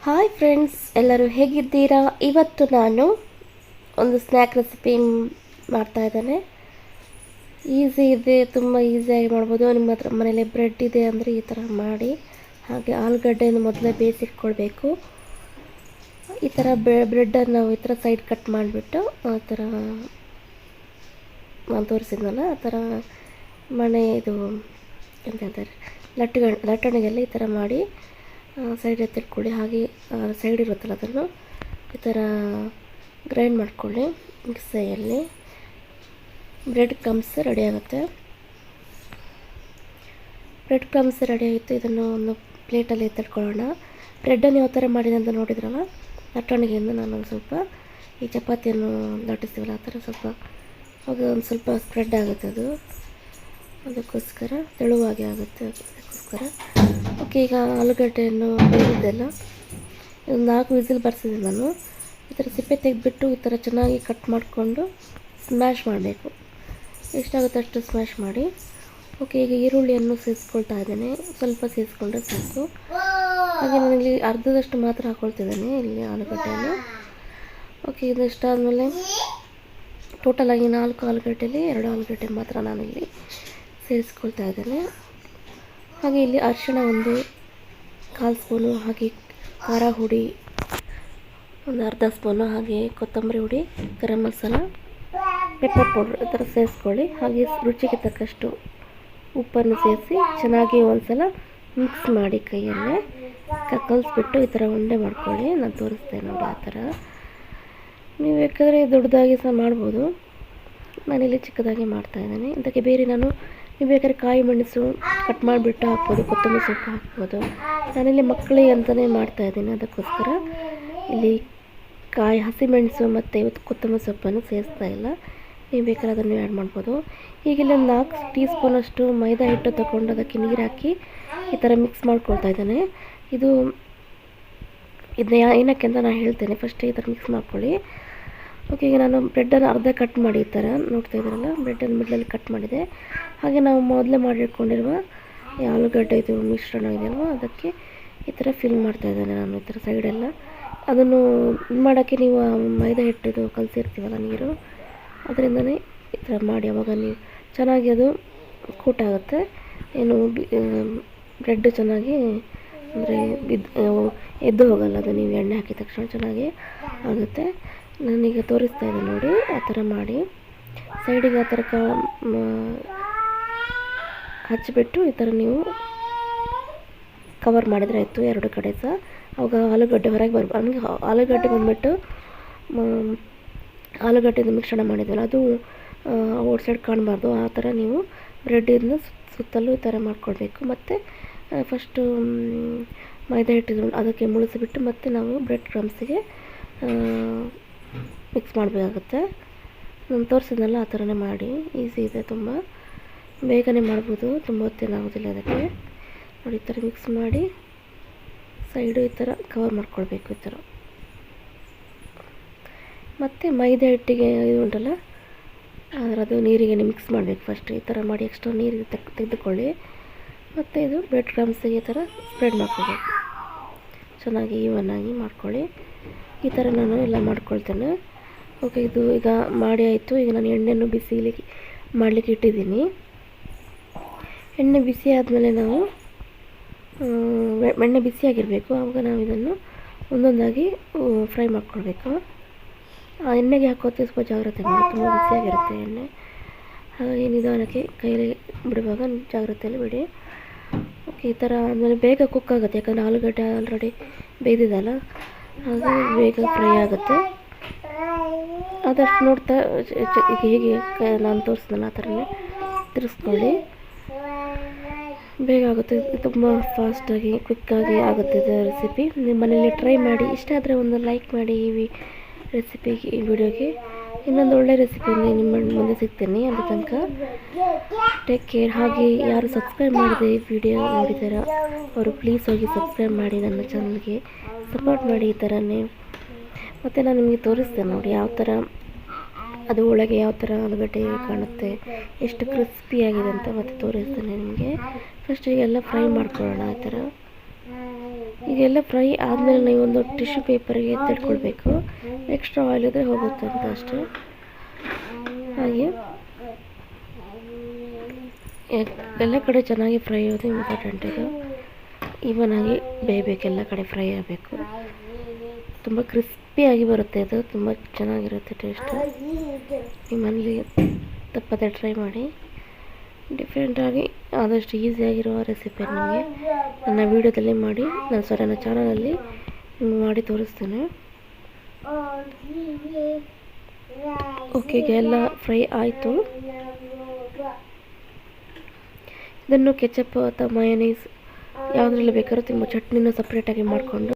Hi friends, ಎಲ್ಲರೂ ಹೇಗಿದ್ದೀರಾ? ಇವತ್ತು ನಾನು ಒಂದು ಸ್ನ್ಯಾಕ್ ರೆಸಿಪಿ ಮಾಡ್ತಾ ಇದ್ದೇನೆ. ಈಸಿ ಇದೆ, ತುಂಬ ಈಸಿಯಾಗಿ ಮಾಡ್ಬೋದು. ನಿಮ್ಮ ಹತ್ರ ಮನೇಲಿ ಬ್ರೆಡ್ ಇದೆ ಅಂದರೆ ಈ ಥರ ಮಾಡಿ. ಹಾಗೆ ಆಲೂಗಡ್ಡೆಯನ್ನು ಮೊದಲೇ ಬೇಯಿಸಿಟ್ಕೊಳ್ಬೇಕು. ಈ ಥರ ಬ್ರೆಡ್ಡನ್ನು ನಾವು ಈ ಥರ ಸೈಡ್ ಕಟ್ ಮಾಡಿಬಿಟ್ಟು ಆ ಥರ ನಾನು ತೋರಿಸಿದ್ನಲ್ಲ ಆ ಥರ ಇದು ಎಂತ ಹೇಳ್ತಾರೆ ಲಟ್ಟಣಿಗೆಲ್ಲ ಈ ಥರ ಮಾಡಿ ಸೈಡ್ ಎತ್ತಿಟ್ಕೊಳ್ಳಿ. ಹಾಗೆ ಸೈಡ್ ಇರುತ್ತಲ್ಲ ಅದನ್ನು ಈ ಥರ ಗ್ರೈಂಡ್ ಮಾಡ್ಕೊಳ್ಳಿ ಮಿಕ್ಸಿಯಲ್ಲಿ. ಬ್ರೆಡ್ ಕ್ರಮ್ಸ್ ರೆಡಿ ಆಗುತ್ತೆ. ಬ್ರೆಡ್ ಕ್ರಮ್ಸ್ ರೆಡಿ ಆಗಿತ್ತು. ಇದನ್ನು ಒಂದು ಪ್ಲೇಟಲ್ಲಿ ಎತ್ತಿಟ್ಕೊಳ್ಳೋಣ. ಬ್ರೆಡ್ಡನ್ನು ಯಾವ ಥರ ಮಾಡಿದೆ ಅಂತ ನೋಡಿದ್ರಲ್ಲ, ಲಟ್ಟಣಿಗೆಯಿಂದ ನಾನು ಸ್ವಲ್ಪ ಈ ಚಪಾತಿಯನ್ನು ಲಟ್ಟಿಸ್ತೀವಲ್ಲ ಆ ಥರ ಸ್ವಲ್ಪ ಅದು ಒಂದು ಸ್ವಲ್ಪ ಸ್ಪ್ರೆಡ್ ಆಗುತ್ತೆ. ಅದಕ್ಕೋಸ್ಕರ ತೆಳುವಾಗಿ ಆಗುತ್ತೆ. ಅದಕ್ಕೋಸ್ಕರ ಓಕೆ. ಈಗ ಆಲೂಗಡ್ಡೆಯನ್ನು ಬೇಯಿದ್ದೆಲ್ಲ ಒಂದು 4 ವಿಸಿಲ್ ಬರ್ಸಿದೆ ನಾನು. ಈ ಥರ ಸಿಪ್ಪೆ ತೆಗೆದುಬಿಟ್ಟು ಈ ಥರ ಚೆನ್ನಾಗಿ ಕಟ್ ಮಾಡಿಕೊಂಡು ಸ್ಮ್ಯಾಶ್ ಮಾಡಬೇಕು. ಎಷ್ಟಾಗುತ್ತೆ ಅಷ್ಟು ಸ್ಮ್ಯಾಶ್ ಮಾಡಿ. ಓಕೆ. ಈಗ ಈರುಳ್ಳಿಯನ್ನು ಸೇರಿಸ್ಕೊಳ್ತಾ ಇದ್ದೇನೆ. ಸ್ವಲ್ಪ ಸೇರಿಸ್ಕೊಂಡ್ರೆ ಸಾಕು. ಹಾಗೆ ನಾನಿಲ್ಲಿ ಅರ್ಧದಷ್ಟು ಮಾತ್ರ ಹಾಕ್ಕೊಳ್ತಿದ್ದೇನೆ ಇಲ್ಲಿ ಆಲೂಗಡ್ಡೆಯನ್ನು. ಓಕೆ. ಇದಿಷ್ಟಾದಮೇಲೆ ಟೋಟಲಾಗಿ 4 ಆಲೂಗಡ್ಡೆಯಲ್ಲಿ 2 ಆಲೂಗಡ್ಡೆ ಮಾತ್ರ ನಾನಿಲ್ಲಿ ಸೇರಿಸ್ಕೊಳ್ತಾ ಇದ್ದೇನೆ. ಹಾಗೆ ಇಲ್ಲಿ ಅರಿಶಿಣ ಒಂದು 1/4 ಸ್ಪೂನು, ಹಾಗೆ ಖಾರ ಹುಡಿ ಒಂದು ಅರ್ಧ ಸ್ಪೂನು, ಹಾಗೆ ಕೊತ್ತಂಬರಿ ಹುಡಿ, ಗರಂ ಮಸಾಲ, ಪೆಪ್ಪರ್ ಪೌಡ್ರ್ ಈ ಥರ ಸೇರಿಸ್ಕೊಳ್ಳಿ. ಹಾಗೆ ರುಚಿಗೆ ತಕ್ಕಷ್ಟು ಉಪ್ಪನ್ನು ಸೇರಿಸಿ ಚೆನ್ನಾಗಿ ಒಂದು ಸಲ ಮಿಕ್ಸ್ ಮಾಡಿ ಕೈಯಲ್ಲೇ ಕಲಿಸ್ಬಿಟ್ಟು ಈ ಥರ ಉಂಡೆ ಮಾಡ್ಕೊಳ್ಳಿ. ನಾನು ತೋರಿಸ್ತೇನೆ ನೋಡಿ ಆ ಥರ. ನೀವು ಬೇಕಾದರೆ ದೊಡ್ಡದಾಗಿ ಸಹ ಮಾಡ್ಬೋದು. ನಾನಿಲ್ಲಿ ಚಿಕ್ಕದಾಗಿ ಮಾಡ್ತಾಯಿದ್ದೇನೆ. ಇದಕ್ಕೆ ಬೇರೆ ನೀವು ಬೇಕಾದ್ರೆ ಕಾಯಿ ಮೆಣಸು ಕಟ್ ಮಾಡಿಬಿಟ್ಟು ಹಾಕ್ಬೋದು, ಕೊತ್ತಂಬರಿ ಸೊಪ್ಪು ಹಾಕ್ಬೋದು. ನಾನಿಲ್ಲಿ ಮಕ್ಕಳಿಗೆ ಅಂತಲೇ ಮಾಡ್ತಾಯಿದ್ದೀನಿ. ಅದಕ್ಕೋಸ್ಕರ ಇಲ್ಲಿ ಹಸಿಮೆಣಸು ಮತ್ತು ಕೊತ್ತಂಬರಿ ಸೊಪ್ಪನ್ನು ಸೇರಿಸ್ತಾ ಇಲ್ಲ. ನೀವು ಬೇಕಾದ್ರೆ ಅದನ್ನು ಆ್ಯಡ್ ಮಾಡ್ಬೋದು. ಈಗಿಲ್ಲಿ 4 ಟೀ ಸ್ಪೂನಷ್ಟು ಮೈದಾ ಹಿಟ್ಟು ತಗೊಂಡು ಅದಕ್ಕೆ ನೀರು ಹಾಕಿ ಈ ಥರ ಮಿಕ್ಸ್ ಮಾಡ್ಕೊಳ್ತಾ ಇದ್ದೇನೆ. ಇದನ್ನ ಏನಕ್ಕೆ ಅಂತ ನಾನು ಹೇಳ್ತೇನೆ. ಫಸ್ಟ್ ಈ ಥರ ಮಿಕ್ಸ್ ಮಾಡ್ಕೊಳ್ಳಿ. ಓಕೆ. ಈಗ ನಾನು ಬ್ರೆಡ್ಡನ್ನು ಅರ್ಧ ಕಟ್ ಮಾಡಿ ಈ ಥರ ನೋಡ್ತಾ ಇದ್ದೀರಲ್ಲ, ಬ್ರೆಡ್ಡನ್ನು ಮಿಡ್ಲಲ್ಲಿ ಕಟ್ ಮಾಡಿದೆ. ಹಾಗೆ ನಾವು ಮೊದಲೇ ಮಾಡಿಟ್ಕೊಂಡಿರುವ ಈ ಆಲೂಗಡ್ಡೆ ಮಿಶ್ರಣ ಇದೆಯಲ್ವ ಅದಕ್ಕೆ ಈ ಥರ ಫಿಲ್ ಮಾಡ್ತಾ ಇದ್ದೇನೆ ನಾನು ಈ ಥರ ಸೈಡೆಲ್ಲ. ಅದನ್ನು ಇದು ಮಾಡೋಕ್ಕೆ ನೀವು ಮೈದಾ ಹಿಟ್ಟು ಕಲಸಿರ್ತೀವಲ್ಲ ನೀರು, ಅದರಿಂದನೇ ಈ ಥರ ಮಾಡಿ. ಅವಾಗ ನೀವು ಚೆನ್ನಾಗಿ ಅದು ಕೂಟಾಗುತ್ತೆ. ಏನು ಬ್ರೆಡ್ ಚೆನ್ನಾಗಿ ಅಂದರೆ ಎದ್ದು ಹೋಗಲ್ಲ. ಅದು ನೀವು ಎಣ್ಣೆ ಹಾಕಿದ ತಕ್ಷಣ ಚೆನ್ನಾಗಿ ಆಗುತ್ತೆ. ನಾನೀಗ ತೋರಿಸ್ತಾ ಇದ್ದೆ ನೋಡಿ ಆ ಥರ ಮಾಡಿ ಸೈಡಿಗೆ ಆ ಥರ ಹಚ್ಚಿಬಿಟ್ಟು ಈ ಥರ ನೀವು ಕವರ್ ಮಾಡಿದರೆ ಆಯಿತು 2 ಕಡೆ ಸಹ. ಅವಾಗ ಆಲೂಗಡ್ಡೆ ಹೊರಗೆ ಬರ್ಬೋದು. ನನಗೆ ಆಲೂಗಡ್ಡೆ ಬಂದುಬಿಟ್ಟು ಆಲೂಗಡ್ಡೆದು ಮಿಶ್ರಣ ಮಾಡಿದ್ವಲ್ಲ ಅದು ಔಟ್ ಸೈಡ್ ಕಾಣಬಾರ್ದು. ಆ ಥರ ನೀವು ಬ್ರೆಡ್ಡಿಂದ ಸುತ್ತಲೂ ಈ ಥರ ಮಾಡ್ಕೊಳ್ಬೇಕು. ಮತ್ತು ಫಸ್ಟು ಮೈದಾ ಹಿಟ್ಟಿದ್ದು ಅದಕ್ಕೆ ಮುಳಿಸಿಬಿಟ್ಟು ಮತ್ತೆ ನಾವು ಬ್ರೆಡ್ ಕ್ರಮ್ಸಿಗೆ ಮಿಕ್ಸ್ ಮಾಡಬೇಕಾಗುತ್ತೆ. ನಾನು ತೋರಿಸಿದ್ನಲ್ಲ ಆ ಥರನೇ ಮಾಡಿ. ಈಸಿ ಇದೆ, ತುಂಬ ಬೇಗನೆ ಮಾಡ್ಬೋದು, ತುಂಬ ಹೊತ್ತೇನಾಗೋದಿಲ್ಲ ಅದಕ್ಕೆ. ನೋಡಿ ಈ ಥರ ಮಿಕ್ಸ್ ಮಾಡಿ ಸೈಡು ಈ ಥರ ಕವರ್ ಮಾಡ್ಕೊಳ್ಬೇಕು ಈ ಥರ. ಮತ್ತು ಮೈದಾ ಹಿಟ್ಟಿಗೆ ಇದು ಉಂಟಲ್ಲ ಅದು ನೀರಿಗೆ ಮಿಕ್ಸ್ ಮಾಡಬೇಕು ಫಸ್ಟ್. ಈ ಥರ ಮಾಡಿ ಎಕ್ಸ್ಟ್ರಾ ನೀರಿಗೆ ತೆಗೆದುಕೊಳ್ಳಿ. ಮತ್ತು ಇದು ಬ್ರೆಡ್ ಕ್ರಮ್ಸಿಗೆ ಈ ಥರ ಸ್ಪ್ರೆಡ್ ಮಾಡ್ಕೊಳ್ಬೇಕು. ಚೆನ್ನಾಗಿ ಈವನ್ನಾಗಿ ಮಾಡ್ಕೊಳ್ಳಿ. ಈ ಥರ ನಾನು ಎಲ್ಲ ಮಾಡ್ಕೊಳ್ತೇನೆ. ಓಕೆ. ಇದು ಈಗ ಮಾಡಿ ಆಯಿತು. ಈಗ ನಾನು ಎಣ್ಣೆಯನ್ನು ಮಾಡಲಿಕ್ಕೆ ಇಟ್ಟಿದ್ದೀನಿ. ಎಣ್ಣೆ ಬಿಸಿ ಆದಮೇಲೆ ನಾವು ಎಣ್ಣೆ ಬಿಸಿಯಾಗಿರಬೇಕು. ಆವಾಗ ನಾವು ಇದನ್ನು ಒಂದೊಂದಾಗಿ ಫ್ರೈ ಮಾಡ್ಕೊಳ್ಬೇಕು. ಆ ಎಣ್ಣೆಗೆ ಹಾಕೋತ್ತೆ ಸ್ವಲ್ಪ ಜಾಗ್ರತೆ ಮಾಡಿ, ತುಂಬ ಬಿಸಿಯಾಗಿರುತ್ತೆ ಎಣ್ಣೆ. ಹಾಗಾಗಿ ನಿಧಾನಕ್ಕೆ ಕೈಯಲ್ಲಿ ಬಿಡುವಾಗ ಜಾಗ್ರತೆಯಲ್ಲಿ ಬಿಡಿ. ಓಕೆ. ಈ ಥರ ಆದಮೇಲೆ ಬೇಗ ಕುಕ್ ಆಗುತ್ತೆ, ಯಾಕಂದರೆ ಆಲೂಗಡ್ಡೆ ಆಲ್ರೆಡಿ ಬೇಯ್ದಿದಲ್ಲ, ಹಾಗೆ ಬೇಗ ಫ್ರೈ ಆಗುತ್ತೆ. ಆದಷ್ಟು ನೋಡ್ತಾ ಹೇಗೆ ನಾನು ತೋರಿಸಿದ್ನಲ್ಲ ಆ ಥರನೇ ತಿರ್ಸ್ಕೊಳ್ಳಿ. ಬೇಗ ಆಗುತ್ತೆ, ತುಂಬ ಫಾಸ್ಟಾಗಿ ಕ್ವಿಕ್ಕಾಗಿ ಆಗುತ್ತೆ ಇದು ರೆಸಿಪಿ. ನಿಮ್ಮ ಮನೇಲಿ ಟ್ರೈ ಮಾಡಿ. ಇಷ್ಟ ಆದರೆ ಒಂದು ಲೈಕ್ ಮಾಡಿ ಈ ರೆಸಿಪಿಗೆ, ಈ ವಿಡಿಯೋಗೆ. ಇನ್ನೊಂದು ಒಳ್ಳೆ ರೆಸಿಪಿಯಿಂದ ನಿಮ್ಮ ಮುಂದೆ ಸಿಗ್ತೇನೆ. ಅಲ್ಲಿ ತನಕ ಟೇಕ್ ಕೇರ್. ಹಾಗೆ ಯಾರು ಸಬ್ಸ್ಕ್ರೈಬ್ ಮಾಡಿದೆ ಈ ವಿಡಿಯೋ ನೋಡಿದಾರ ಅವರು ಪ್ಲೀಸ್ ಹೋಗಿ ಸಬ್ಸ್ಕ್ರೈಬ್ ಮಾಡಿ, ನನ್ನ ಚಾನಲ್ಗೆ ಸಪೋರ್ಟ್ ಮಾಡಿ ಈ ಥರನೇ. ಮತ್ತು ನಾನು ನಿಮಗೆ ತೋರಿಸ್ತೇನೆ ನೋಡಿ ಯಾವ ಥರ ಅದು ಒಳಗೆ ಯಾವ ಥರ ಆಲೂಗಡ್ಡೆ ಕಾಣುತ್ತೆ, ಎಷ್ಟು ಕ್ರಿಸ್ಪಿಯಾಗಿದೆ ಅಂತ ಮತ್ತೆ ತೋರಿಸ್ತೇನೆ ನಿಮಗೆ. ಫಸ್ಟ್ ಎಲ್ಲ ಫ್ರೈ ಮಾಡ್ಕೊಳ್ಳೋಣ ಈ ಥರ. ಈಗೆಲ್ಲ ಫ್ರೈ ಆದಮೇಲೆ ನೀವು ಒಂದು ಟಿಶ್ಯೂ ಪೇಪರಿಗೆ ಎತ್ತಿಟ್ಕೊಳ್ಬೇಕು. ಎಕ್ಸ್ಟ್ರಾ ಆಯಿಲ್ ಇದ್ದರೆ ಹೋಗುತ್ತೆ ಅಂತ ಅಷ್ಟೇ. ಹಾಗೆ ಎಲ್ಲ ಕಡೆ ಚೆನ್ನಾಗಿ ಫ್ರೈ ಆಗೋದು ಇಂಪಾರ್ಟೆಂಟ್. ಇದು ಈವನಾಗಿ ಬೇಯಬೇಕು, ಎಲ್ಲ ಕಡೆ ಫ್ರೈ ಆಗಬೇಕು. ತುಂಬ ಕ್ರಿಸ್ಪಿಯಾಗಿ ಬರುತ್ತೆ, ಇದು ತುಂಬ ಚೆನ್ನಾಗಿರುತ್ತೆ ಟೇಸ್ಟ್. ನಿಮ್ಮ ಮನೇಲಿ ತಪ್ಪದೆ ಟ್ರೈ ಮಾಡಿ. ಡಿಫ್ರೆಂಟಾಗಿ ಆದಷ್ಟು ಈಸಿಯಾಗಿರುವ ರೆಸಿಪಿ ನಿಮಗೆ ನನ್ನ ವೀಡಿಯೋದಲ್ಲಿ ಮಾಡಿ ನನ್ನ ಚಾನಲಲ್ಲಿ ಮಾಡಿ ತೋರಿಸ್ತೇನೆ. ಓಕೆ, ಈಗ ಎಲ್ಲ ಫ್ರೈ ಆಯಿತು. ಇದನ್ನು ಕೆಚಪ್ ಅಥವಾ ಮಯೋನೈಸ್ ಯಾವುದ್ರಲ್ಲಿ ಬೇಕಾದ್ರೂ ತುಂಬ ಚಟ್ನಿನ ಸಪ್ರೇಟಾಗಿ ಮಾಡಿಕೊಂಡು